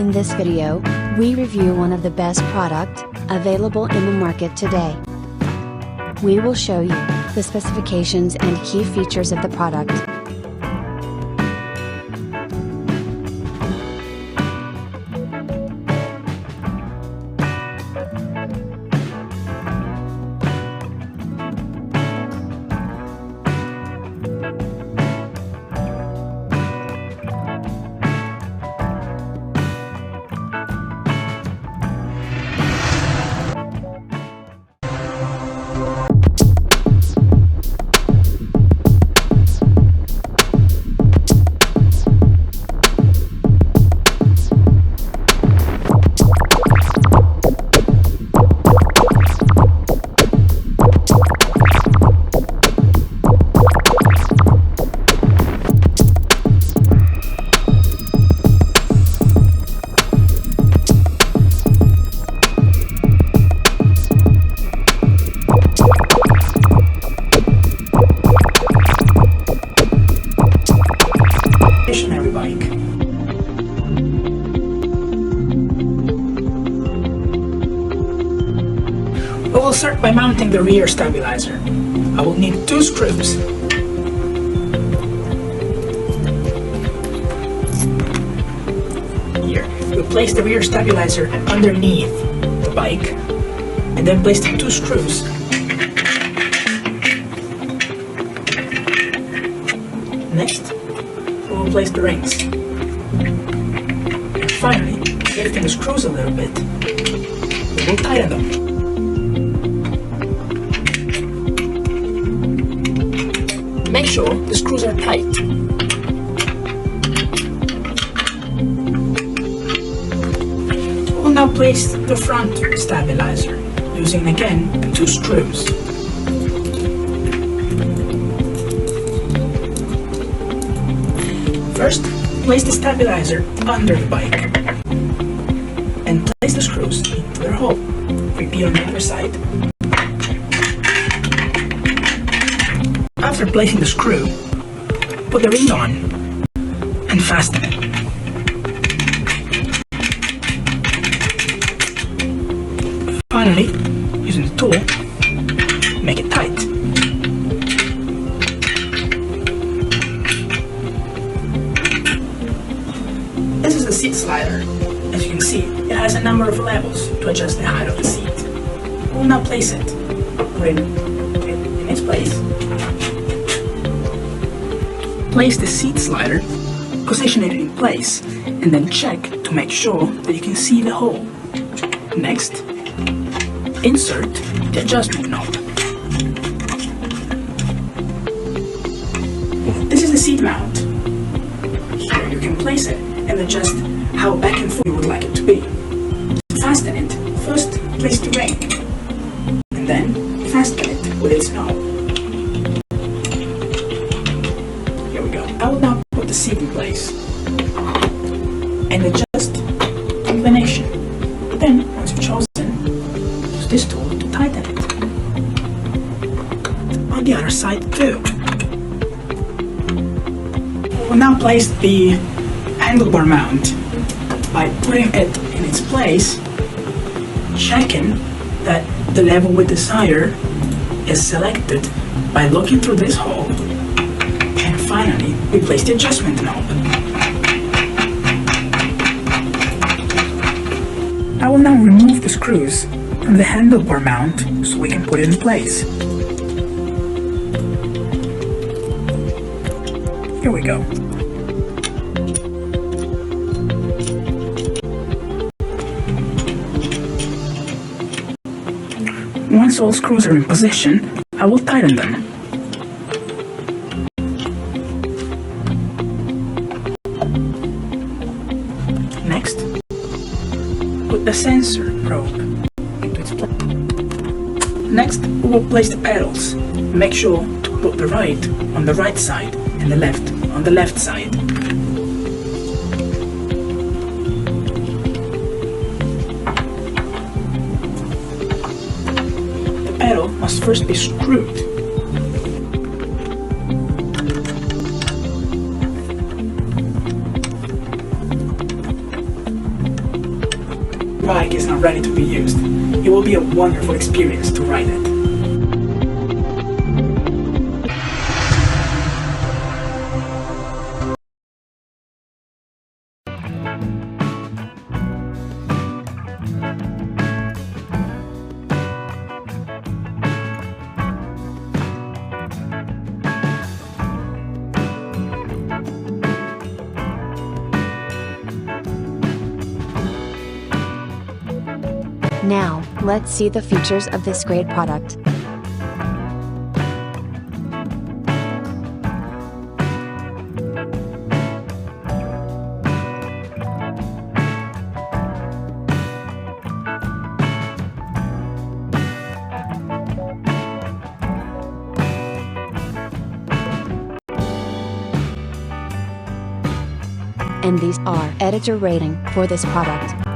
In this video, we review one of the best product available in the market today. We will show you the specifications and key features of the product. Stationary bike. We will start by mounting the rear stabilizer. I will need 2 screws. Here, we'll place the rear stabilizer underneath the bike and then place the 2 screws. Next, we will place the rings. And finally, lifting the screws a little bit, we will tighten them. Make sure the screws are tight. We will now place the front stabilizer, using again 2 screws. First, place the stabilizer under the bike and place the screws into their hole. Repeat on the other side. After placing the screw, put the ring on and fasten it. Finally, using the tool, make it tight. This is the seat slider. As you can see, it has a number of levels to adjust the height of the seat. We'll now place it. Put it in its place. Place the seat slider, position it in place, and then check to make sure that you can see the hole. Next, insert the adjustment knob. This is the seat mount. Here you can place it and adjust how back and forth you would like it to be. To fasten it, first place the ring, and then fasten it with its knob. Here we go. I will now put the seat in place and adjust the inclination. Then, once you've chosen, use this tool to tighten it. On the other side too. We'll now place the handlebar mount by putting it in its place, checking that the level we desire is selected by looking through this hole, and finally we place the adjustment knob. I will now remove the screws from the handlebar mount so we can put it in place. Here we go. Once all screws are in position, I will tighten them. Next, put the sensor probe into its place. Next, we will place the pedals. Make sure to put the right on the right side and the left on the left side. The pedal must first be screwed. bike is not ready to be used. It will be a wonderful experience to ride it. Now, let's see the features of this great product. And these are editor rating for this product.